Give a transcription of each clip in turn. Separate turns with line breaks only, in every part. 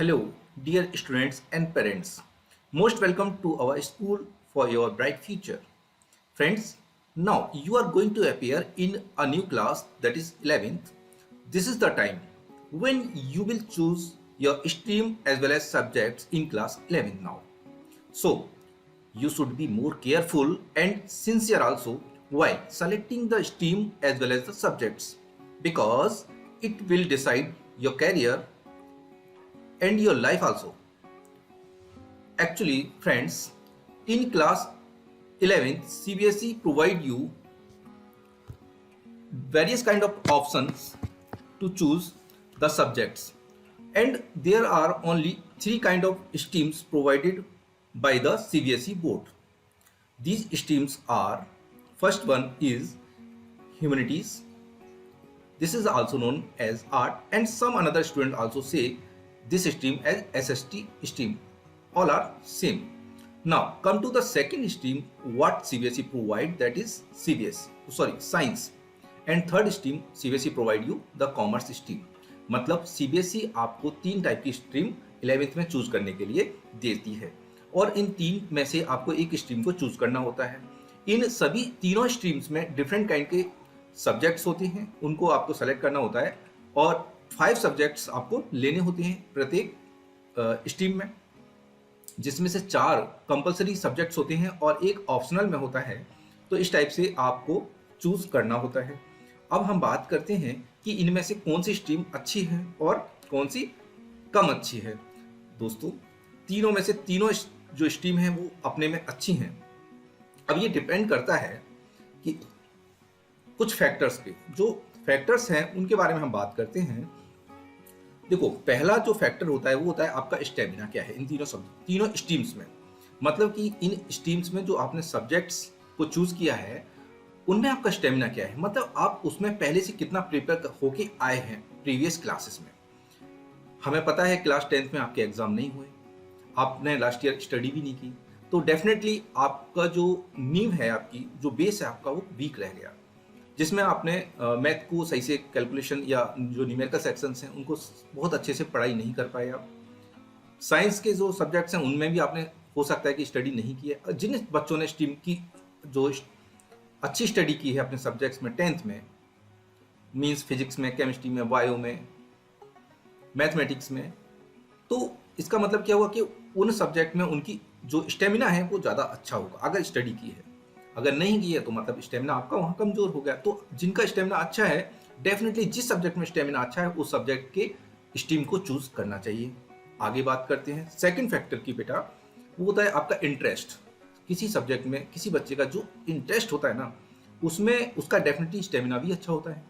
Hello, dear students and parents. Most welcome to our school for your bright future. Friends, now you are going to appear in a new class, that is 11th. This is the time when you will choose your stream as well as subjects in class 11th now. So, you should be more careful and sincere also while selecting the stream as well as the subjects, because it will decide your career and your life also. Actually, friends, in class 11th, CBSE provide you various kind of options to choose the subjects, and there are only three kind of streams provided by the CBSE board. These streams are: first one is humanities. This is also known as art, and some another student also say this stream as SST stream. All are same. Now come to the second stream what CBSE provide, that is science. And third stream CBSE provide you the commerce stream. मतलब CBSE आपको तीन type की stream 11th में choose करने के लिए देती है, और इन तीन में से आपको एक स्ट्रीम को चूज करना होता है. इन सभी तीनों स्ट्रीम्स में डिफरेंट काइंड के सब्जेक्ट्स होते हैं, उनको आपको सेलेक्ट करना होता है, और 5 सब्जेक्ट्स आपको लेने होते हैं प्रत्येक स्ट्रीम में, जिसमें से 4 कंपलसरी सब्जेक्ट्स होते हैं और एक ऑप्शनल में होता है. तो इस टाइप से आपको चूज करना होता है. अब हम बात करते हैं कि इनमें से कौन सी स्ट्रीम अच्छी है और कौन सी कम अच्छी है. दोस्तों, तीनों में से तीनों जो स्ट्रीम है वो अपने में अच्छी हैं. अब ये डिपेंड करता है कि कुछ फैक्टर्स पे. जो फैक्टर्स हैं उनके बारे में हम बात करते हैं. देखो, पहला जो फैक्टर होता है वो होता है आपका स्टेमिना क्या है इन तीनों स्ट्रीम्स में. मतलब कि इन स्ट्रीम्स में जो आपने सब्जेक्ट्स को चूज किया है उनमें आपका स्टेमिना क्या है. मतलब आप उसमें पहले से कितना प्रिपेयर होके आए हैं प्रीवियस क्लासेस में. हमें पता है क्लास 10th में आपके एग्जाम नहीं हुए, आपने लास्ट ईयर स्टडी भी नहीं की, तो डेफिनेटली आपका जो नींव है, आपकी जो बेस है आपका, वो वीक रह गया, जिसमें आपने मैथ को सही से कैलकुलेशन या जो न्यूमेरिकल सेक्शंस हैं उनको बहुत अच्छे से पढ़ाई नहीं कर पाए आप. साइंस के जो सब्जेक्ट्स हैं उनमें भी आपने हो सकता है कि स्टडी नहीं की है. जिन बच्चों ने स्ट्रीम की जो अच्छी स्टडी की है अपने सब्जेक्ट्स में 10th में, मीन्स फिजिक्स में, केमिस्ट्री में, बायो में, मैथमेटिक्स में, तो इसका मतलब क्या हुआ कि उन सब्जेक्ट में उनकी जो स्टेमिना है वो ज़्यादा अच्छा होगा अगर स्टडी की है. अगर नहीं की है तो मतलब स्टेमिना आपका वहाँ कमजोर हो गया. तो जिनका स्टेमिना अच्छा है, डेफिनेटली जिस सब्जेक्ट में स्टेमिना अच्छा है उस सब्जेक्ट के स्ट्रीम को चूज करना चाहिए. आगे बात करते हैं सेकंड फैक्टर की बेटा. वो होता है आपका इंटरेस्ट. किसी सब्जेक्ट में किसी बच्चे का जो इंटरेस्ट होता है ना, उसमें उसका डेफिनेटली स्टेमिना भी अच्छा होता है,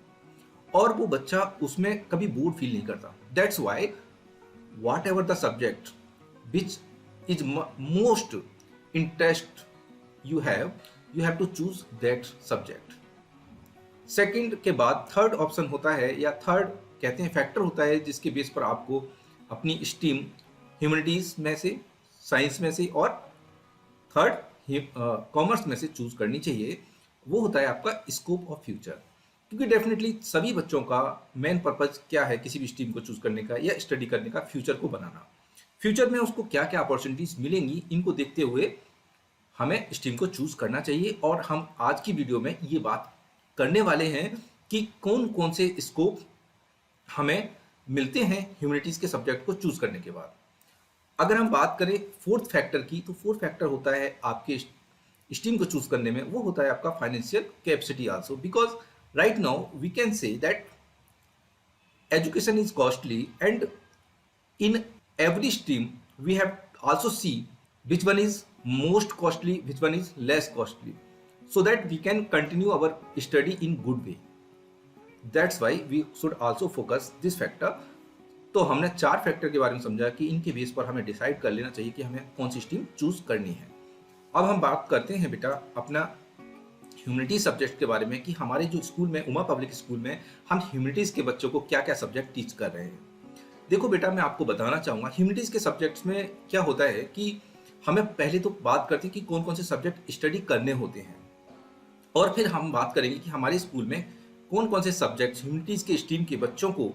और वो बच्चा उसमें कभी बोर फील नहीं करता. That's why what ever the subject which is most interest you have to choose that subject. Second के बाद थर्ड ऑप्शन होता है, या थर्ड कहते हैं फैक्टर होता है, जिसके बेस पर आपको अपनी स्ट्रीम ह्यूमैनिटीज में से, साइंस में से और थर्ड कॉमर्स में से चूज करनी चाहिए. वो होता है आपका स्कोप ऑफ फ्यूचर. क्योंकि डेफिनेटली सभी बच्चों का मेन पर्पज क्या है किसी भी स्ट्रीम को चूज करने का या स्टडी करने का, फ्यूचर को बनाना. फ्यूचर में उसको क्या क्या अपॉर्चुनिटीज मिलेंगी, इनको देखते हुए हमें स्ट्रीम को चूज करना चाहिए. और हम आज की वीडियो में ये बात करने वाले हैं कि कौन कौन से स्कोप हमें मिलते हैं ह्यूमैनिटीज के सब्जेक्ट को चूज करने के बाद. अगर हम बात करें फोर्थ फैक्टर की, तो फोर्थ फैक्टर होता है आपके स्ट्रीम को चूज करने में, वो होता है आपका financial capacity also. Because right now we can say that education is costly, and in every stream we have also see which one is most costly, which one is less costly, so that we can continue our study in good way. That's why we should also focus this factor. तो हमने 4 factor के बारे में समझा कि इनके base पर हमें डिसाइड कर लेना चाहिए कि हमें कौन सी स्ट्रीम चूज करनी है. अब हम बात करते हैं बेटा अपना ह्यूमैनिटीज सब्जेक्ट के बारे में, कि हमारे जो स्कूल में, उमा पब्लिक स्कूल में, हम ह्यूमैनिटीज के बच्चों को क्या क्या सब्जेक्ट टीच कर रहे हैं. देखो बेटा, मैं आपको बताना चाहूँगा ह्यूमैनिटीज के सब्जेक्ट्स में क्या होता है कि हमें पहले तो बात करते हैं कि कौन कौन से सब्जेक्ट स्टडी करने होते हैं, और फिर हम बात करेंगे कि हमारे स्कूल में कौन कौन से सब्जेक्ट ह्यूमैनिटीज के स्ट्रीम के बच्चों को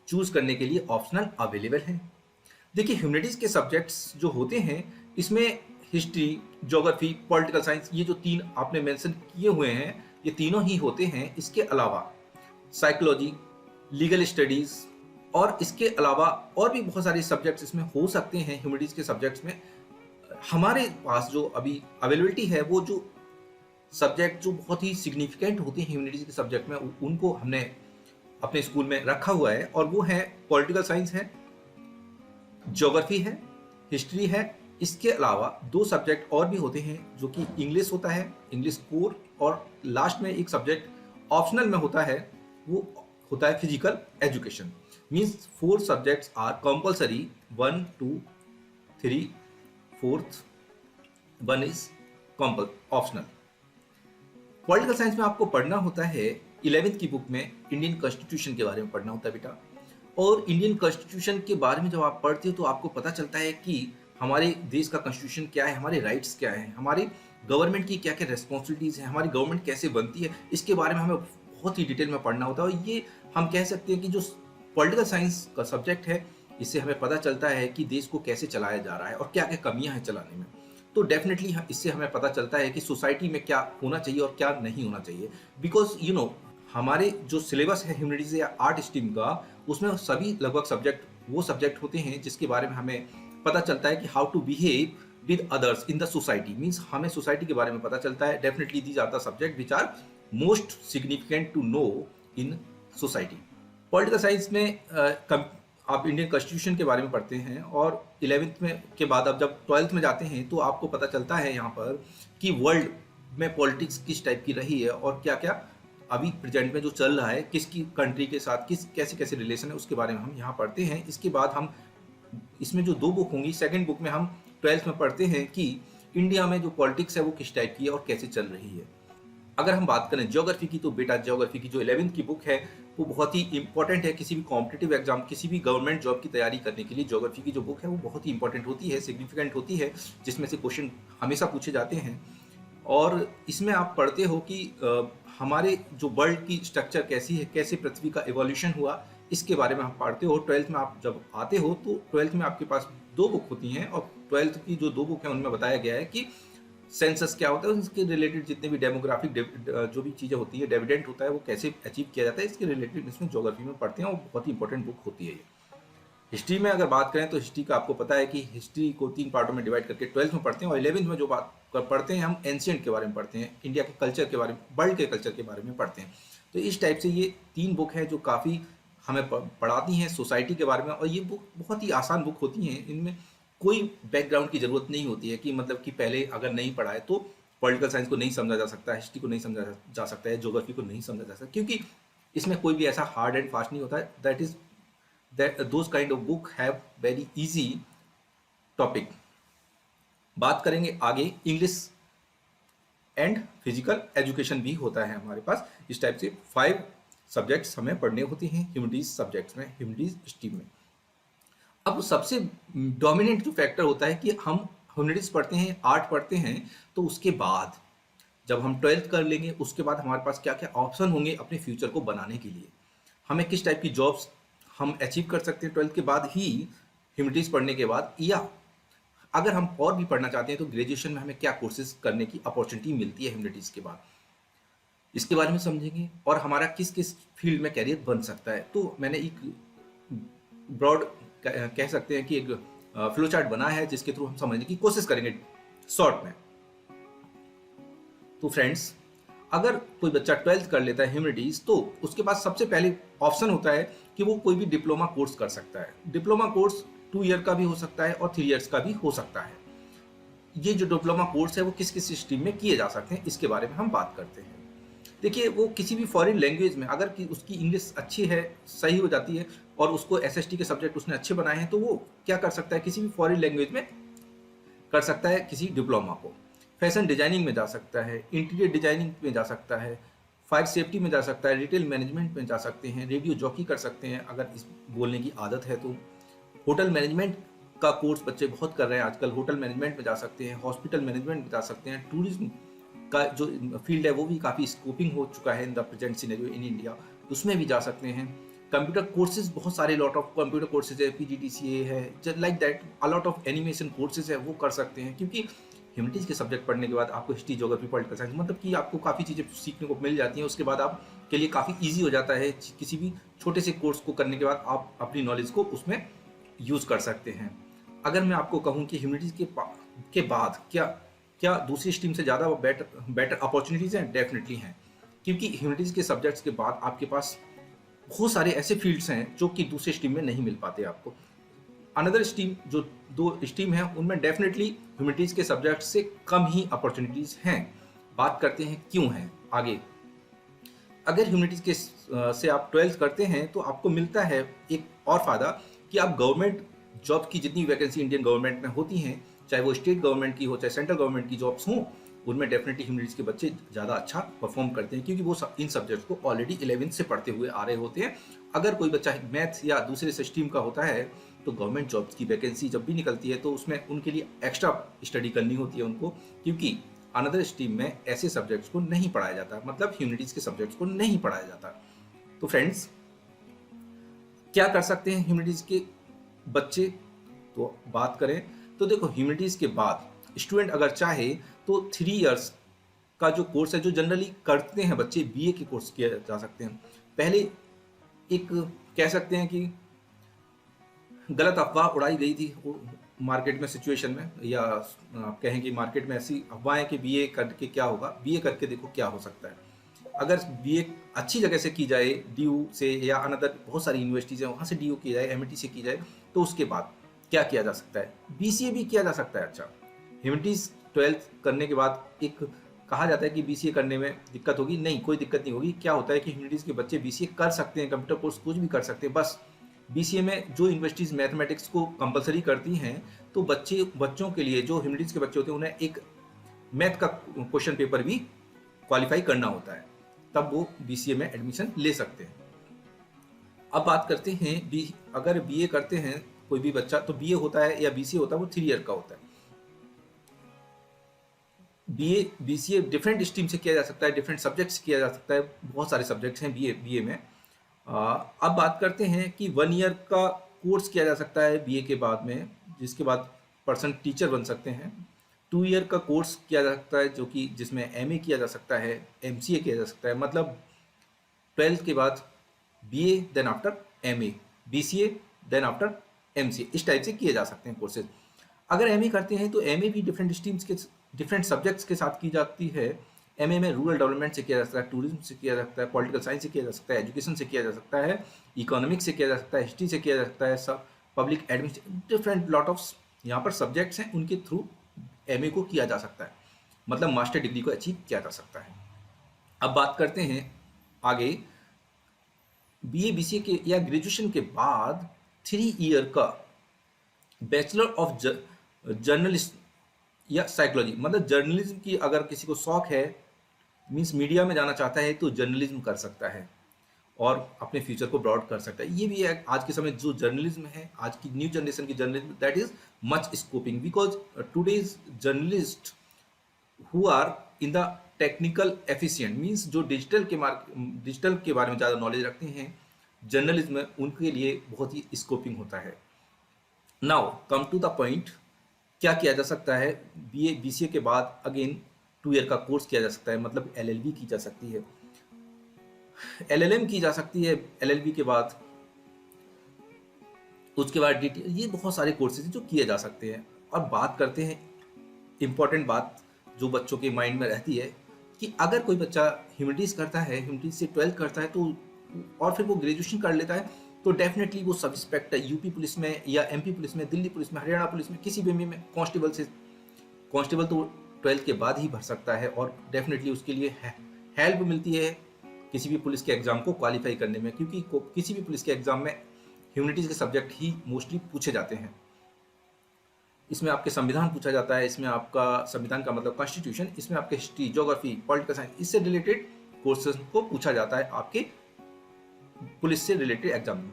चूज करने के लिए ऑप्शनल अवेलेबल हैं. देखिए ह्यूमैनिटीज के सब्जेक्ट्स जो होते हैं इसमें हिस्ट्री, ज्योग्राफी, पॉलिटिकल साइंस, ये जो तीन आपने मेंशन किए हुए हैं ये तीनों ही होते हैं। इसके अलावा साइकोलॉजी, लीगल स्टडीज और इसके अलावा और भी बहुत सारे सब्जेक्ट्स इसमें हो सकते हैं ह्यूमैनिटीज के सब्जेक्ट्स में। हमारे पास जो अभी अवेलेबिलिटी है वो जो सब्जेक्ट जो बहुत ही सिग्निफिकेंट होते हैं ह्यूमैनिटीज के सब्जेक्ट में उनको हमने अपने स्कूल में रखा हुआ है, और वो है पॉलिटिकल साइंस है, ज्योग्राफी है, हिस्ट्री है। इसके अलावा दो सब्जेक्ट और भी होते हैं जो कि इंग्लिश होता है, इंग्लिश कोर, और लास्ट में एक सब्जेक्ट ऑप्शनल में होता है, वो होता है physical education. Means 4 subjects are compulsory, 1 2 3 4th 1 is optional. Political science में आपको पढ़ना होता है 11th की बुक में इंडियन कॉन्स्टिट्यूशन के बारे में पढ़ना होता है बेटा। और इंडियन कॉन्स्टिट्यूशन के बारे में जब आप पढ़ते हो तो आपको पता चलता है कि हमारे देश का कॉन्स्टिट्यूशन क्या है, हमारे राइट्स क्या हैं, हमारी गवर्नमेंट की क्या क्या रिस्पॉन्सिबिलिटीज हैं, हमारी गवर्नमेंट कैसे बनती है, इसके बारे में हमें बहुत ही डिटेल में पढ़ना होता है। और ये हम कह सकते हैं कि जो पॉलिटिकल साइंस का सब्जेक्ट है इससे हमें पता चलता है कि देश को कैसे चलाया जा रहा है और क्या क्या कमियां हैं चलाने में। तो डेफिनेटली इससे हमें पता चलता है कि सोसाइटी में क्या होना चाहिए और क्या नहीं होना चाहिए। बिकॉज हमारे जो सिलेबस है ह्यूमैनिटीज या आर्ट स्ट्रीम का, उसमें सभी लगभग सब्जेक्ट वो सब्जेक्ट होते हैं जिसके बारे में हमें पता चलता है कि how to behave with others in the society. Means हमें सोसाइटी के बारे में पता चलता है। Definitely these are the subject which are most significant to know in society. Political science में आप इंडियन कॉन्स्टिट्यूशन के बारे में पढ़ते हैं, और 11th में के बाद अब जब 12th में जाते हैं तो आपको पता चलता है यहाँ पर कि वर्ल्ड में पॉलिटिक्स किस टाइप की रही है और क्या क्या अभी प्रेजेंट में जो चल रहा है, किसकी कंट्री के साथ किस कैसे कैसे रिलेशन है, उसके बारे में हम यहाँ पढ़ते हैं। इसके बाद हम इसमें जो 2 बुक होंगी, सेकंड बुक में हम 12th में पढ़ते हैं कि इंडिया में जो पॉलिटिक्स है वो किस टाइप की है और कैसे चल रही है। अगर हम बात करें ज्योग्राफी की, तो बेटा ज्योग्राफी की जो 11th की बुक है वो बहुत ही इंपॉर्टेंट है। किसी भी कॉम्पिटिटिव एग्जाम, किसी भी गवर्नमेंट जॉब की तैयारी करने के लिए ज्योग्राफी की जो बुक है वो बहुत ही इंपॉर्टेंट होती है, सिग्निफिकेंट होती है, जिसमें से क्वेश्चन हमेशा पूछे जाते हैं। और इसमें आप पढ़ते हो कि हमारे जो वर्ल्ड की स्ट्रक्चर कैसी है, कैसे पृथ्वी का एवोल्यूशन हुआ, इसके बारे में आप पढ़ते हो। 12th में आप जब आते हो तो 12th में आपके पास 2 बुक होती हैं, और 12th की जो 2 बुक हैं उनमें बताया गया है कि सेंसस क्या होता है, उसके रिलेटेड जितने भी डेमोग्राफिक जो भी चीज़ें होती है, डिविडेंड होता है, वो कैसे अचीव किया जाता है, इसके रिलेटेड इसमें ज्योग्राफी में पढ़ते हैं, और बहुत ही इंपॉर्टेंट बुक होती है ये। हिस्ट्री में अगर बात करें तो हिस्ट्री का आपको पता है कि हिस्ट्री को 3 पार्टों में डिवाइड करके 12th में पढ़ते हैं, और 11th में जो बात पढ़ते हैं हम एंशिएंट के बारे में पढ़ते हैं, इंडिया के कल्चर के बारे में, वर्ल्ड के कल्चर के बारे में पढ़ते हैं। तो इस टाइप से ये 3 बुक हैं जो काफ़ी हमें पढ़ाती हैं सोसाइटी के बारे में, और ये बुक बहुत ही आसान बुक होती हैं। इनमें कोई बैकग्राउंड की ज़रूरत नहीं होती है कि मतलब कि पहले अगर नहीं पढ़ा है तो पॉलिटिकल साइंस को नहीं समझा जा सकता, हिस्ट्री को नहीं समझा जा सकता है, ज्योग्राफी को नहीं समझा जा सकता, क्योंकि इसमें कोई भी ऐसा हार्ड एंड फास्ट नहीं होता है। That is those kind of book have very easy topic. बात करेंगे आगे, इंग्लिश एंड फिजिकल एजुकेशन भी होता है हमारे पास। इस टाइप से 5 सब्जेक्ट्स हमें पढ़ने होते हैं ह्यूमैनिटीज सब्जेक्ट्स में, ह्यूमैनिटीज स्ट्रीम में। अब सबसे डोमिनेंट जो फैक्टर होता है कि हम ह्यूमैनिटीज पढ़ते हैं, आर्ट पढ़ते हैं, तो उसके बाद जब हम 12th कर लेंगे उसके बाद हमारे पास क्या क्या ऑप्शन होंगे अपने फ्यूचर को बनाने के लिए, हमें किस टाइप की जॉब्स हम अचीव कर सकते हैं 12th के बाद ही, ह्यूमैनिटीज पढ़ने के बाद, या अगर हम और भी पढ़ना चाहते हैं तो ग्रेजुएशन में हमें क्या कोर्सेज करने की अपॉर्चुनिटी मिलती है ह्यूमैनिटीज के बाद, इसके बारे में समझेंगे, और हमारा किस किस फील्ड में कैरियर बन सकता है। तो मैंने एक ब्रॉड कह सकते हैं कि एक फ्लो चार्ट बना है जिसके थ्रू हम समझने की कोशिश करेंगे शॉर्ट में। तो फ्रेंड्स, अगर कोई बच्चा 12th कर लेता है ह्यूमैनिटीज, तो उसके पास सबसे पहले ऑप्शन होता है कि वो कोई भी डिप्लोमा कोर्स कर सकता है। डिप्लोमा कोर्स 2 ईयर का भी हो सकता है और 3 ईयर्स का भी हो सकता है। ये जो डिप्लोमा कोर्स है वो किस किस स्ट्रीम में किए जा सकते हैं, इसके बारे में हम बात करते हैं। देखिए, वो किसी भी फॉरेन लैंग्वेज में अगर कि उसकी इंग्लिश अच्छी है, सही हो जाती है, और उसको एसएसटी के सब्जेक्ट उसने अच्छे बनाए हैं, तो वो क्या कर सकता है, किसी भी फॉरेन लैंग्वेज में कर सकता है किसी डिप्लोमा को। फैशन डिजाइनिंग में जा सकता है, इंटीरियर डिजाइनिंग में जा सकता है, फायर सेफ्टी में जा सकता है, रिटेल मैनेजमेंट में जा सकते हैं, रेडियो जॉकी कर सकते हैं अगर इस बोलने की आदत है तो। होटल मैनेजमेंट का कोर्स बच्चे बहुत कर रहे हैं आजकल, होटल मैनेजमेंट में जा सकते हैं, हॉस्पिटल मैनेजमेंट में जा सकते हैं, टूरिज्म का जो फील्ड है वो भी काफ़ी स्कोपिंग हो चुका है इन the present scenario in India, उसमें भी जा सकते हैं। कंप्यूटर कोर्सेज बहुत सारे, लॉट ऑफ कंप्यूटर कोर्सेज है, PGDCA है, like that a lot of animation courses है, वो कर सकते हैं। क्योंकि ह्यूमैनिटीज़ के सब्जेक्ट पढ़ने के बाद आपको हिस्ट्री, ज्योग्राफी, पॉलिटिकल साइंस, मतलब कि आपको काफ़ी चीज़ें सीखने को मिल जाती हैं। उसके बाद आप के लिए काफ़ी ईजी हो जाता है, किसी भी छोटे से कोर्स को करने के बाद आप अपनी नॉलेज को उसमें यूज़ कर सकते हैं। अगर मैं आपको कहूँ कि ह्यूमैनिटीज़ के बाद क्या क्या दूसरी स्ट्रीम से ज़्यादा बेटर अपॉर्चुनिटीज़ हैं, डेफिनेटली हैं। क्योंकि ह्यूमैनिटीज़ के सब्जेक्ट्स के बाद आपके पास बहुत सारे ऐसे फील्ड्स हैं जो कि दूसरे स्ट्रीम में नहीं मिल पाते आपको। अनदर स्ट्रीम, जो दो स्ट्रीम है, उनमें डेफिनेटली ह्यूमैनिटीज़ के सब्जेक्ट से कम ही अपॉर्चुनिटीज़ हैं। बात करते हैं क्यों हैं आगे। अगर ह्यूमैनिटीज़ के से आप 12th करते हैं तो आपको मिलता है एक और फ़ायदा कि आप गवर्नमेंट जॉब की जितनी वैकेंसी इंडियन गवर्नमेंट में होती हैं, चाहे वो स्टेट गवर्नमेंट की हो, चाहे सेंट्रल गवर्नमेंट की जॉब्स हों, उनमें डेफिनेटली ह्यूमैनिटीज़ के बच्चे ज़्यादा अच्छा परफॉर्म करते हैं, क्योंकि वो इन सब्जेक्ट्स को ऑलरेडी 11th से पढ़ते हुए आ रहे होते हैं। अगर कोई बच्चा मैथ्स या दूसरे से स्ट्रीम का होता है तो गवर्नमेंट जॉब्स की वैकेंसी जब भी निकलती है तो उसमें उनके लिए एक्स्ट्रा स्टडी करनी होती है उनको, क्योंकि अनदर स्ट्रीम में ऐसे सब्जेक्ट्स को नहीं पढ़ाया जाता, मतलब ह्यूमैनिटीज़ के सब्जेक्ट्स को नहीं पढ़ाया जाता। तो फ्रेंड्स, क्या कर सकते हैं ह्यूमैनिटीज़ के बच्चे, तो बात करें तो देखो, ह्यूमैनिटीज़ के बाद स्टूडेंट अगर चाहे तो 3 इयर्स का जो कोर्स है, जो जनरली करते हैं बच्चे, BA के कोर्स किया जा सकते हैं। पहले एक कह सकते हैं कि गलत अफवाह उड़ाई गई थी मार्केट में, सिचुएशन में, या आप कहें कि मार्केट में ऐसी अफवाहें कि BA करके क्या होगा, BA करके देखो क्या हो सकता है। अगर BA अच्छी जगह से की जाए, DU से या अनदर बहुत सारी यूनिवर्सिटीज़ हैं वहाँ से DU की जाए, MIT से की जाए, तो उसके बाद क्या किया जा सकता है, BCA भी किया जा सकता है। अच्छा, ह्यूमैनिटीज़ 12th करने के बाद एक कहा जाता है कि BCA करने में दिक्कत होगी, नहीं, कोई दिक्कत नहीं होगी। क्या होता है कि ह्यूमैनिटीज़ के बच्चे BCA कर सकते हैं, कंप्यूटर कोर्स कुछ भी कर सकते हैं, बस BCA में जो यूनिवर्सिटीज़ मैथमेटिक्स को कंपलसरी करती हैं, तो बच्चों के लिए, जो ह्यूमैनिटीज़ के बच्चे होते हैं, उन्हें एक मैथ का क्वेश्चन पेपर भी क्वालिफाई करना होता है, तब वो BCA में एडमिशन ले सकते हैं। अब बात करते हैं अगर BA करते हैं कोई भी बच्चा, तो BA होता है या BCA होता है, वो 3 ईयर का होता है। BCA डिफरेंट स्ट्रीम से किया जा सकता है, डिफरेंट सब्जेक्ट्स किया जा सकता है, बहुत सारे सब्जेक्ट्स हैं BA में। अब बात करते हैं कि 1 ईयर का कोर्स किया जा सकता है BA के बाद में, जिसके बाद पर्सन टीचर बन सकते हैं। 2 ईयर का कोर्स किया जा सकता है, जो कि जिसमें MA किया जा सकता है, MCA किया जा सकता है, मतलब 12th के बाद BA then after MA, BCA then after MCA, इस टाइप से किए जा सकते हैं कोर्सेज। अगर MA करते हैं तो MA भी डिफरेंट स्ट्रीम्स के डिफरेंट सब्जेक्ट्स के साथ की जाती है। MA में रूरल डेवलपमेंट से किया जा सकता है, टूरिज्म से किया जा सकता है, पॉलिटिकल साइंस से किया जा सकता है, एजुकेशन से किया जा सकता है, इकोनॉमिक्स से किया जा सकता है, हिस्ट्री से किया जा सकता है, सब public administration, different lot of यहाँ पर सब्जेक्ट्स हैं, उनके थ्रू MA को किया जा सकता है, मतलब मास्टर डिग्री को अचीव किया जा सकता है। अब बात करते हैं आगे, BA BCA के या ग्रेजुएशन के बाद 3 ईयर का बैचलर ऑफ जर्नलिस्ट या साइकोलॉजी, मतलब जर्नलिज्म की अगर किसी को शौक है, मींस मीडिया में जाना चाहता है, तो जर्नलिज्म कर सकता है और अपने फ्यूचर को ब्रॉड कर सकता है। ये भी है आज के समय जो जर्नलिज्म है, आज की न्यू जनरेशन की journalism, that is much scoping, because today's journalist who are in the technical efficient, means जो डिजिटल के बारे में ज़्यादा नॉलेज रखते हैं, जर्नलिज्म में उनके लिए बहुत ही स्कोपिंग होता है। Now come to the point, क्या किया जा सकता है BA BCA के बाद? अगेन 2 ईयर का कोर्स किया जा सकता है, मतलब LLB की जा सकती है, LLM की जा सकती है LLB के बाद, उसके बाद DT, ये बहुत सारे कोर्सेज हैं जो किए जा सकते हैं। और बात करते हैं इम्पॉर्टेंट बात जो बच्चों के माइंड में रहती है कि अगर कोई बच्चा ह्यूमैनिटीज़ करता है, ह्यूमैनिटीज़ से 12th करता है, तो और फिर वो ग्रेजुएशन कर लेता है, तो डेफिनेटली वो सब इंस्पेक्टर UP पुलिस में या MP पुलिस में, दिल्ली पुलिस में, हरियाणा पुलिस में, किसी भी में कांस्टेबल तो 12th के बाद ही भर सकता है, और डेफिनेटली उसके लिए हेल्प मिलती है किसी भी पुलिस के एग्जाम को क्वालिफाई करने में, क्योंकि किसी भी पुलिस के एग्जाम में ह्यूमैनिटीज़ के सब्जेक्ट ही मोस्टली पूछे जाते हैं। इसमें आपके संविधान पूछा जाता है, इसमें आपका संविधान का मतलब कॉन्स्टिट्यूशन, इसमें आपके हिस्ट्री, ज्योग्राफी, पॉलिटिकल साइंस, इससे रिलेटेड कोर्सेज को पूछा जाता है आपके पुलिस से रिलेटेड एग्जाम में।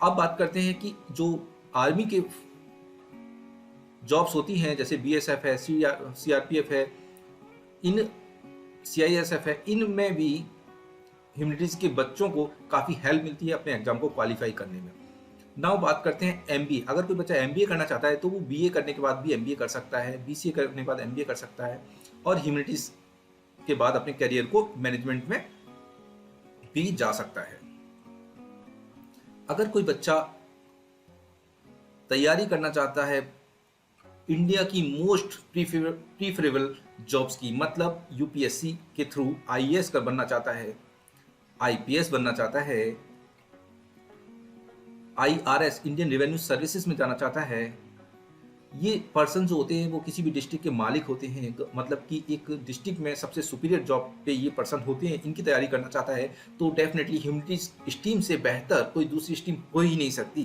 अब बात करते हैं कि जो आर्मी के जॉब्स होती हैं, जैसे BSF है, CRPF है, इन CISF है, इनमें भी ह्यूमैनिटीज के बच्चों को काफ़ी हेल्प मिलती है अपने एग्जाम को क्वालिफाई करने में। नाउ बात करते हैं एमबीए। अगर कोई बच्चा एमबीए करना चाहता है तो वो बीए करने के बाद भी एमबीए कर सकता है, बीसीए करने के बाद एमबीए कर सकता है, और ह्यूमैनिटीज के बाद अपने करियर को मैनेजमेंट में भी जा सकता है। अगर कोई बच्चा तैयारी करना चाहता है इंडिया की मोस्ट प्रीफरेबल जॉब्स की, मतलब यूपीएससी के थ्रू आईएएस का बनना चाहता है, आईपीएस बनना चाहता है, आईआरएस इंडियन रेवेन्यू सर्विसेज में जाना चाहता है, ये पर्सन जो होते हैं वो किसी भी डिस्ट्रिक्ट के मालिक होते हैं, मतलब कि एक डिस्ट्रिक्ट में सबसे सुपीरियर जॉब पे ये पर्सन होते हैं, इनकी तैयारी करना चाहता है, तो डेफिनेटली ह्यूमैनिटीज स्ट्रीम से बेहतर कोई दूसरी स्ट्रीम हो ही नहीं सकती।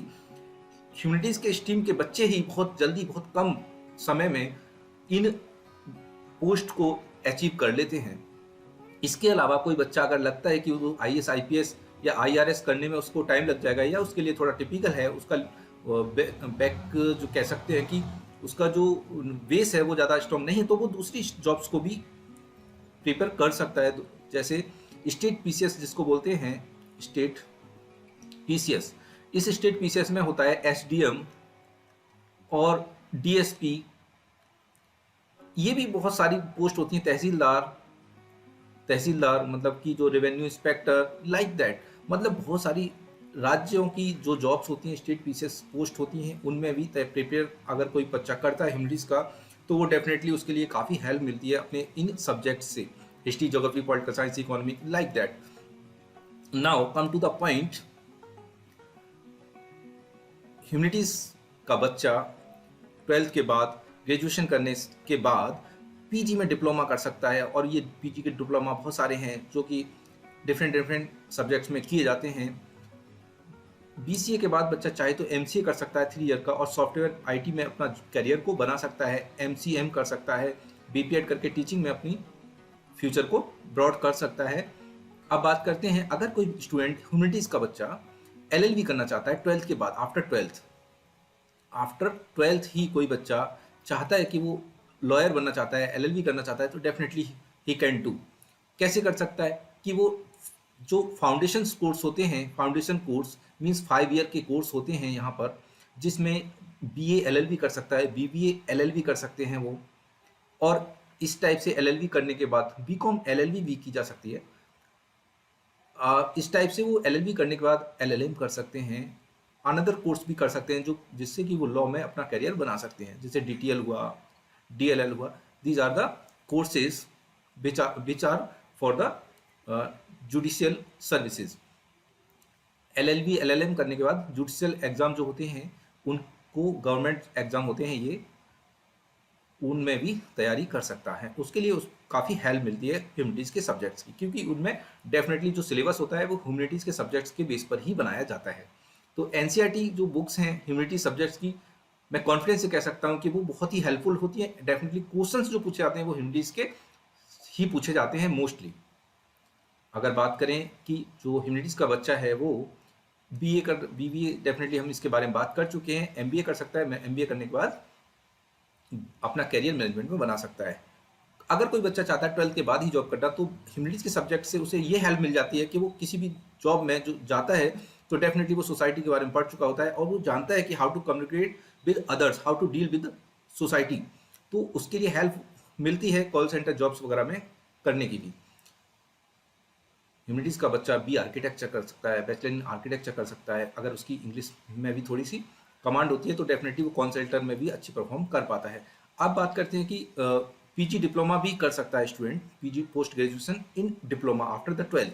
ह्यूमैनिटीज के स्ट्रीम के बच्चे ही बहुत जल्दी, बहुत कम समय में इन पोस्ट को अचीव कर लेते हैं। इसके अलावा कोई बच्चा अगर लगता है कि वो आईएएस आईपीएस या आईआरएस करने में उसको टाइम लग जाएगा, या उसके लिए थोड़ा टिपिकल है, उसका बैक जो कह सकते हैं कि उसका जो बेस है वो ज़्यादा स्ट्रॉन्ग नहीं है, तो वो दूसरी जॉब्स को भी प्रिपेयर कर सकता है। जैसे स्टेट पीसीएस जिसको बोलते हैं, स्टेट पीसीएस, इस स्टेट पीसीएस में होता है एसडीएम और डीएसपी, ये भी बहुत सारी पोस्ट होती हैं, तहसीलदार मतलब कि जो रेवेन्यू इंस्पेक्टर, लाइक दैट, मतलब बहुत सारी राज्यों की जो जॉब्स होती हैं, स्टेट पीसीएस पोस्ट होती हैं, उनमें भी प्रिपेयर अगर कोई बच्चा करता है ह्यूमैनिटीज का, तो वो डेफिनेटली उसके लिए काफ़ी हेल्प मिलती है अपने इन सब्जेक्ट से, history, geography, political science, economy, like that. Now come to the point, humanities का बच्चा 12th के बाद, ग्रेजुएशन करने के बाद पीजी में डिप्लोमा कर सकता है, और ये पीजी के डिप्लोमा बहुत सारे हैं जो कि डिफरेंट सब्जेक्ट्स में किए जाते हैं। बीसीए के बाद बच्चा चाहे तो एमसीए कर सकता है 3 ईयर का, और सॉफ्टवेयर आईटी में अपना करियर को बना सकता है, एमसीएम कर सकता है, बीपीएड करके टीचिंग में अपनी फ्यूचर को ब्रॉड कर सकता है। अब बात करते हैं, अगर कोई स्टूडेंट ह्यूमैनिटीज का बच्चा एलएलबी करना चाहता है 12th के बाद, आफ्टर ट्वेल्थ ही कोई बच्चा चाहता है कि वो लॉयर बनना चाहता है, एलएलबी करना चाहता है, तो डेफिनेटली ही कैन डू। कैसे कर सकता है कि वो जो फाउंडेशन कोर्स होते हैं, फाउंडेशन कोर्स मींस 5 ईयर के कोर्स होते हैं यहाँ पर, जिसमें बीए एलएलबी कर सकता है, बीबीए एलएलबी कर सकते हैं वो, और इस टाइप से एलएलबी करने के बाद बीकॉम एलएलबी भी की जा सकती है। इस टाइप से वो एलएलबी करने के बाद एलएलएम कर सकते हैं, अनदर कोर्स भी कर सकते हैं जो जिससे कि वो लॉ में अपना करियर बना सकते हैं, जैसे डीटीएल हुआ, डीएलएल हुआ। These are the courses which are for the judicial services. LLB LLM करने के बाद जुडिशियल एग्जाम जो होते हैं, उनको गवर्नमेंट एग्जाम होते हैं ये, उनमें भी तैयारी कर सकता है। उसके लिए काफ़ी हेल्प मिलती है ह्यूमैनिटीज़ के सब्जेक्ट्स की, क्योंकि उनमें डेफिनेटली जो सिलेबस होता है वो ह्यूमैनिटीज़ के सब्जेक्ट्स के बेस पर ही बनाया जाता है। तो एनसीईआरटी जो बुक्स हैं ह्यूमैनिटीज सब्जेक्ट्स की, मैं कॉन्फिडेंस से कह सकता हूँ कि वो बहुत ही हेल्पफुल होती है। डेफिनेटली क्वेश्चंस जो पूछे जाते हैं वो ह्यूमैनिटीज के ही पूछे जाते हैं मोस्टली। अगर बात करें कि जो ह्यूमैनिटीज का बच्चा है वो बीबीए, डेफिनेटली हम इसके बारे में बात कर चुके हैं, एमबीए कर सकता है, एमबीए करने के बाद अपना करियर मैनेजमेंट में बना सकता है। अगर कोई बच्चा चाहता है 12th के बाद ही जॉब करना, तो ह्यूमैनिटीज के सब्जेक्ट से उसे ये हेल्प मिल जाती है कि वो किसी भी जॉब में जो जाता है तो डेफिनेटली वो सोसाइटी के बारे में पढ़ चुका होता है, और वो जानता है कि how to communicate with others, how to deal with society, तो उसके लिए हेल्प मिलती है कॉल सेंटर जॉब्स वगैरह में करने की भी। ह्यूमैनिटीज का बच्चा बी आर्किटेक्चर कर सकता है, बैचलर इन आर्किटेक्चर कर सकता है, अगर उसकी इंग्लिश में भी थोड़ी सी कमांड होती है तो डेफिनेटली वो कॉल सेंटर में भी अच्छी परफॉर्म कर पाता है। अब बात करते हैं कि पीजी डिप्लोमा भी कर सकता है student, PG post graduation in diploma after the 12th।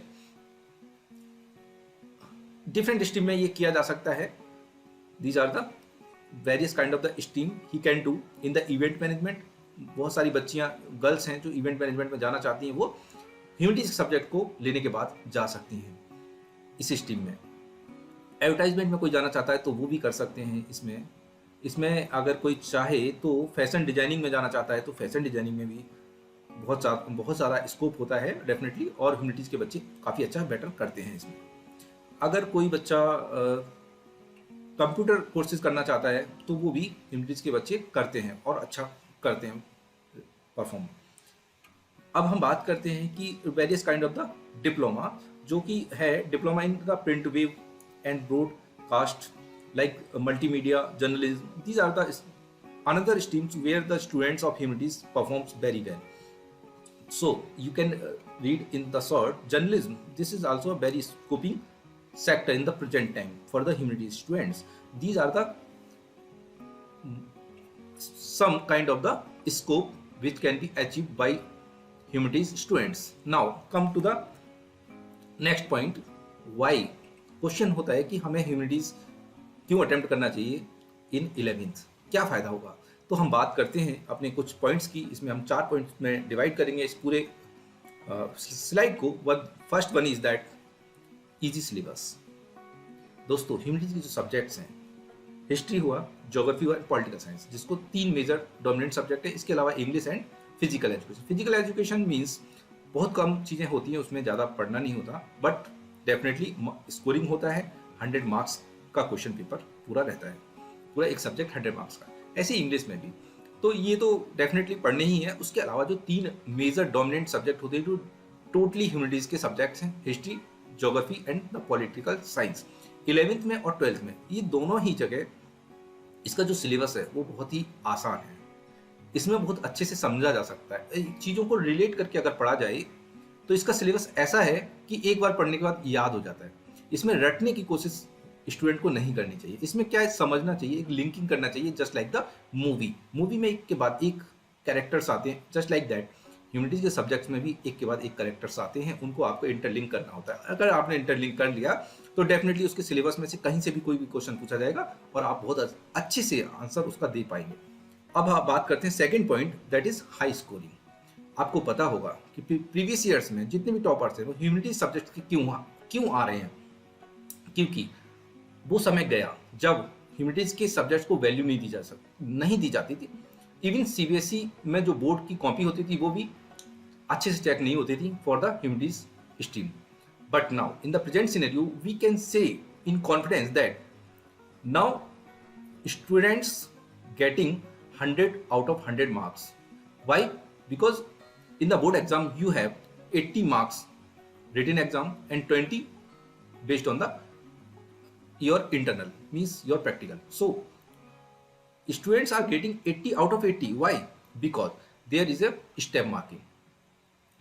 Different stream में ये किया जा सकता है। These are the various kind of the stream he can do in the event management. बहुत सारी बच्चियां, गर्ल्स हैं जो इवेंट मैनेजमेंट में जाना चाहती हैं, वो ह्यूमैनिटीज सब्जेक्ट को लेने के बाद जा सकती हैं इस स्ट्रीम में। एडवर्टाइजमेंट में कोई जाना चाहता है तो वो भी कर सकते हैं इसमें अगर कोई चाहे तो फैशन डिजाइनिंग में जाना चाहता है तो फैशन डिजाइनिंग में भी बहुत सारा स्कोप होता है डेफिनेटली, और ह्यूमैनिटीज के बच्चे काफ़ी अच्छा बेटर करते हैं इसमें। अगर कोई बच्चा कंप्यूटर कोर्सेज करना चाहता है तो वो भी ह्यूमैनिटीज के बच्चे करते हैं और अच्छा करते हैं परफॉर्म। अब हम बात करते हैं कि various kind of the diploma जो कि है diploma in the print wave and broadcast like multimedia journalism, these are the another streams where the students of humanities performs very well. So you can read in the short journalism. This is also a very scoping sector in the present time for the humanities students. These are the some kind of the scope which can be achieved by humanities students. Now come to the next point. Why? Question होता है कि हमें humanities क्यों attempt करना चाहिए इन 11th, क्या फ़ायदा होगा। तो हम बात करते हैं अपने कुछ पॉइंट्स की। इसमें हम 4 पॉइंट्स में डिवाइड करेंगे इस पूरे स्लाइड को। First one is that easy syllabus. दोस्तों ह्यूमैनिटीज के जो सब्जेक्ट्स हैं, हिस्ट्री हुआ, ज्योग्राफी हुआ, पॉलिटिकल साइंस, जिसको 3 मेजर डोमिनेंट सब्जेक्ट है। इसके अलावा English and physical education. Physical education means बहुत कम चीज़ें होती हैं, उसमें ज़्यादा पढ़ना नहीं होता, बट डेफिनेटली स्कोरिंग होता है। 100 मार्क्स का क्वेश्चन पेपर पूरा रहता है, पूरा एक सब्जेक्ट 100 मार्क्स का। ऐसे इंग्लिश में भी, तो ये तो डेफिनेटली पढ़ने ही है। उसके अलावा जो 3 मेजर डोमिनेंट सब्जेक्ट होते हैं जो टोटली ह्यूमैनिटीज के सब्जेक्ट्स हैं, history, geography and the political science. 11th में और 12th में ये दोनों ही जगह इसका जो सिलेबस है वो बहुत ही आसान है। इसमें बहुत अच्छे से समझा जा सकता है। चीज़ों को रिलेट करके अगर पढ़ा जाए तो इसका सिलेबस ऐसा है कि एक बार पढ़ने के बाद याद हो जाता है। इसमें रटने की कोशिश स्टूडेंट को नहीं करनी चाहिए। इसमें क्या है, समझना चाहिए, एक लिंकिंग करना चाहिए, जस्ट लाइक द मूवी में एक के बाद एक कैरेक्टर्स आते हैं, जस्ट लाइक दैट ह्यूमैनिटीज के सब्जेक्ट्स में भी एक के बाद एक कैरेक्टर्स आते हैं, उनको आपको इंटरलिंक करना होता है। अगर आपने इंटरलिंक कर लिया तो डेफिनेटली उसके सिलेबस में से कहीं से भी कोई भी क्वेश्चन पूछा जाएगा और आप बहुत अच्छे से आंसर उसका दे पाएंगे। अब आप बात करते हैं second point, that is high scoring. आपको पता होगा कि प्रीवियस ईयर्स में जितने भी टॉपर्स हैं वो ह्यूमैनिटीज सब्जेक्ट के क्यों आ रहे हैं, क्योंकि वो समय गया जब ह्यूमैनिटीज के सब्जेक्ट्स को वैल्यू नहीं दी जाती थी। इवन सीबीएसई में जो बोर्ड की कॉपी होती थी वो भी अच्छे से चेक नहीं होती थी for the humanities stream. But now in the present scenario we can say in confidence that now students getting 100 out of 100 marks. Why? Because in the board exam you have 80 marks written exam and 20 based on the your internal, means your practical. So students are getting 80 out of 80. Why? Because there is a step marking.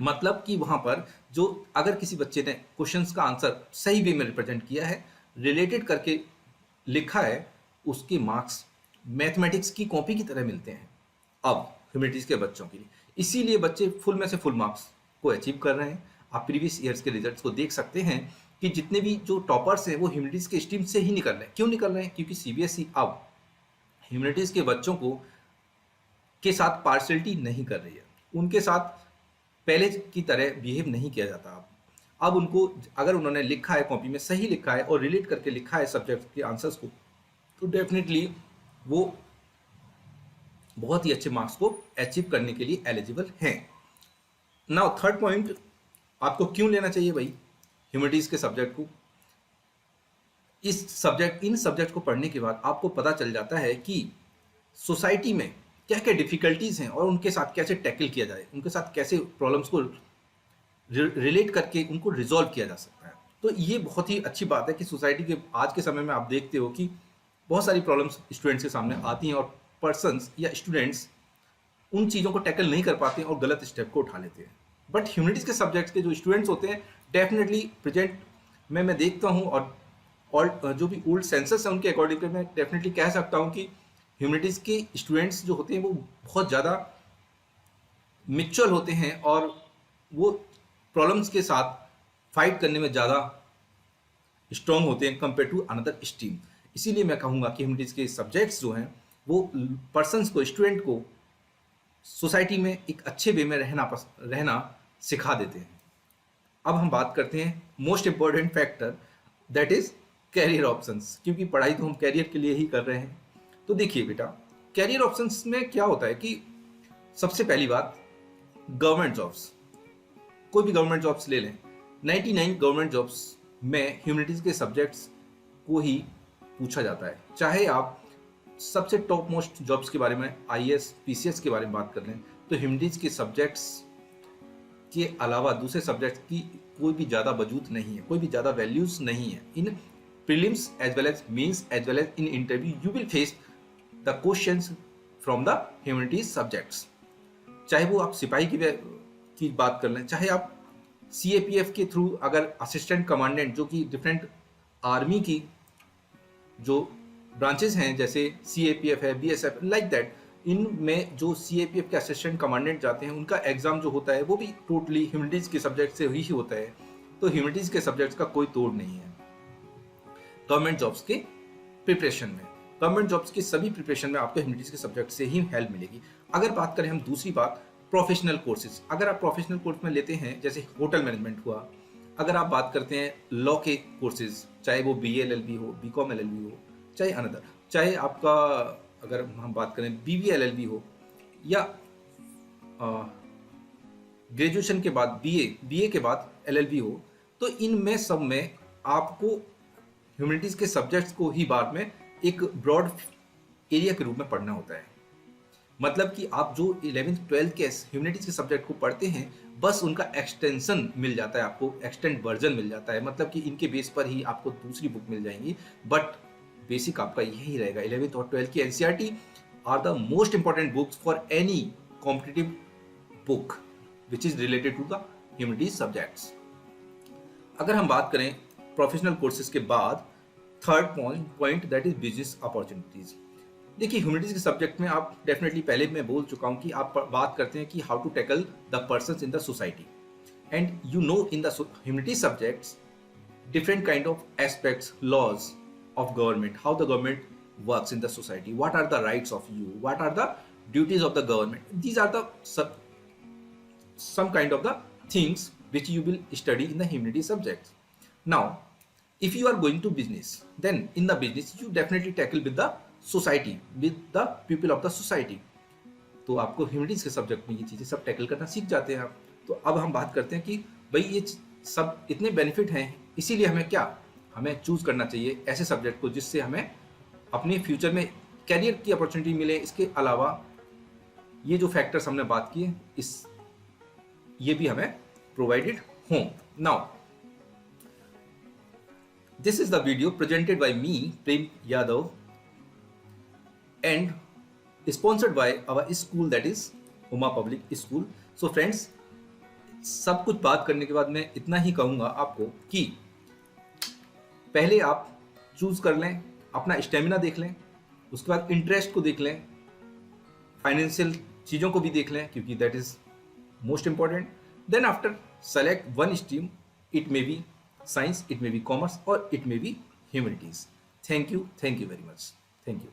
मतलब कि वहां पर जो अगर किसी बच्चे ने questions का आंसर सही वे में रिप्रेजेंट किया है, रिलेटेड करके लिखा है, उसके मार्क्स मैथमेटिक्स की कॉपी की तरह मिलते हैं अब ह्यूमैनिटीज के बच्चों के लिए। इसीलिए बच्चे फुल में से फुल मार्क्स को अचीव कर रहे हैं। आप प्रीवियस ईयर्स के रिजल्ट्स को देख सकते हैं कि जितने भी जो टॉपर्स हैं वो ह्यूमैनिटीज के स्ट्रीम से ही निकल रहे हैं। क्यों निकल रहे हैं? क्योंकि सीबीएसई अब ह्यूमैनिटीज के बच्चों को के साथ पार्शलिटी नहीं कर रही है, उनके साथ पहले की तरह बिहेव नहीं किया जाता। अब उनको अगर उन्होंने लिखा है कॉपी में, सही लिखा है और रिलेट करके लिखा है सब्जेक्ट के आंसर्स को, तो डेफिनेटली वो बहुत ही अच्छे मार्क्स को अचीव करने के लिए एलिजिबल हैं। नाउ थर्ड पॉइंट, आपको क्यों लेना चाहिए भाई ह्यूमैनिटीज के सब्जेक्ट को। इन सब्जेक्ट को पढ़ने के बाद आपको पता चल जाता है कि सोसाइटी में क्या क्या डिफिकल्टीज हैं और उनके साथ कैसे टैकल किया जाए, उनके साथ कैसे प्रॉब्लम्स को रिलेट करके उनको रिजॉल्व किया जा सकता है। तो ये बहुत ही अच्छी बात है कि सोसाइटी के आज के समय में आप देखते हो कि बहुत सारी प्रॉब्लम्स स्टूडेंट्स के सामने आती हैं और पर्सन्स या स्टूडेंट्स उन चीज़ों को टैकल नहीं कर पाते हैं और गलत स्टेप को उठा लेते हैं। बट ह्यूमैनिटीज के सब्जेक्ट्स के जो स्टूडेंट्स होते हैं डेफिनेटली प्रेजेंट में मैं देखता हूँ और जो भी ओल्ड सेंसस है उनके अकॉर्डिंग मैं डेफिनेटली कह सकता हूँ कि ह्यूमैनिटीज के स्टूडेंट्स जो होते हैं वो बहुत ज़्यादा मिच्योर होते हैं और वो प्रॉब्लम्स के साथ फाइट करने में ज़्यादा स्ट्रॉन्ग होते हैं कंपेयर टू अनदर स्ट्रीम। इसीलिए मैं कहूँगा कि ह्यूमैनिटीज के सब्जेक्ट्स जो हैं वो पर्सन्स को, स्टूडेंट को सोसाइटी में एक अच्छे वे में रहना सिखा देते हैं। अब हम बात करते हैं most important factor, that is career options, क्योंकि पढ़ाई तो हम कैरियर के लिए ही कर रहे हैं। तो देखिए बेटा, कैरियर ऑप्शंस में क्या होता है कि सबसे पहली बात गवर्नमेंट जॉब्स, कोई भी गवर्नमेंट जॉब्स ले लें, 99 गवर्नमेंट जॉब्स में ह्यूमैनिटीज के सब्जेक्ट्स को ही पूछा जाता है। चाहे आप सबसे टॉप मोस्ट जॉब्स के बारे में, आईएएस, पीसीएस के बारे में बात कर लें, तो ह्यूमैनिटीज के सब्जेक्ट्स के अलावा दूसरे सब्जेक्ट्स की कोई भी ज़्यादा वजूद नहीं है, कोई भी ज़्यादा वैल्यूज नहीं है। In prelims as well as mains as well as in interview you will face the questions from the humanities subjects. चाहे वो आप सिपाही की बात कर लें, चाहे आप CAPF के थ्रू अगर असिस्टेंट कमांडेंट, जो कि डिफरेंट आर्मी की जो ब्रांचेस हैं, जैसे CAPF है, BSF, लाइक दैट, इनमें जो CAPF के असिस्टेंट कमांडेंट जाते हैं उनका एग्जाम जो होता है वो भी टोटली ह्यूमैनिटीज के सब्जेक्ट से ही होता है। तो ह्यूमैनिटीज के सब्जेक्ट्स का कोई तोड़ नहीं है गवर्नमेंट जॉब्स के प्रिपरेशन में। गवर्नमेंट जॉब्स की सभी प्रिपरेशन में आपको ह्यूमैनिटीज के सब्जेक्ट से ही हेल्प मिलेगी। अगर बात करें हम दूसरी बात, प्रोफेशनल कोर्सेज, अगर आप प्रोफेशनल कोर्स में लेते हैं जैसे होटल मैनेजमेंट हुआ, अगर आप बात करते हैं लॉ के कोर्सेज, चाहे वो BA LLB हो, BCom LLB हो, चाहे अनदर, चाहे आपका अगर हम बात करें BBA LLB हो, या ग्रेजुएशन के बाद BA के बाद LLB हो, तो इनमें सब में आपको ह्यूमैनिटीज के सब्जेक्ट्स को ही बाद में एक ब्रॉड एरिया के रूप में पढ़ना होता है। मतलब कि आप जो 11th 12th के ह्यूमैनिटीज के सब्जेक्ट को पढ़ते हैं, बस उनका एक्सटेंशन मिल जाता है, आपको एक्सटेंड वर्जन मिल जाता है। मतलब कि इनके बेस पर ही आपको दूसरी बुक मिल जाएंगी, बट बेसिक आपका यही रहेगा। 11th और 12th की NCERT are the most important books for any competitive book which is related to the humanities subjects. अगर हम बात करें प्रोफेशनल कोर्सेज के बाद, third point that is business opportunities. देखिए, ह्यूमैनिटीज के सब्जेक्ट में आप डेफिनेटली, पहले मैं बोल चुका हूं कि आप बात करते हैं कि how to tackle the persons in the society, and you know in the humanities subjects different kind of aspects, laws of government, how the government works in the society, what are the rights of you, what are the duties of the government. These are the some kind of the things which you will study in the humanities subjects. Now if you are going to business, then in the business you definitely tackle with the society, with the people of the society. तो आपको humanities के subject में ये चीज़ें सब tackle करना सीख जाते हैं आप। तो अब हम बात करते हैं कि भाई ये सब इतने बेनिफिट हैं, इसीलिए हमें चूज करना चाहिए ऐसे सब्जेक्ट को जिससे हमें अपने फ्यूचर में कैरियर की अपॉर्चुनिटी मिले। इसके अलावा ये जो फैक्टर्स हमने बात किए, ये भी हमें प्रोवाइडेड हों। Now this is the video presented by me, Prem Yadav, and sponsored by our school, that is Uma public school. So friends, सब कुछ बात करने के बाद मैं इतना ही कहूँगा आपको कि पहले आप चूज कर लें, अपना स्टेमिना देख लें, उसके बाद इंटरेस्ट को देख लें, फाइनेंशियल चीज़ों को भी देख लें, क्योंकि that is most important. Then after select one stream, it may be science, it may be commerce, और it may be humanities. Thank you very much. Thank you.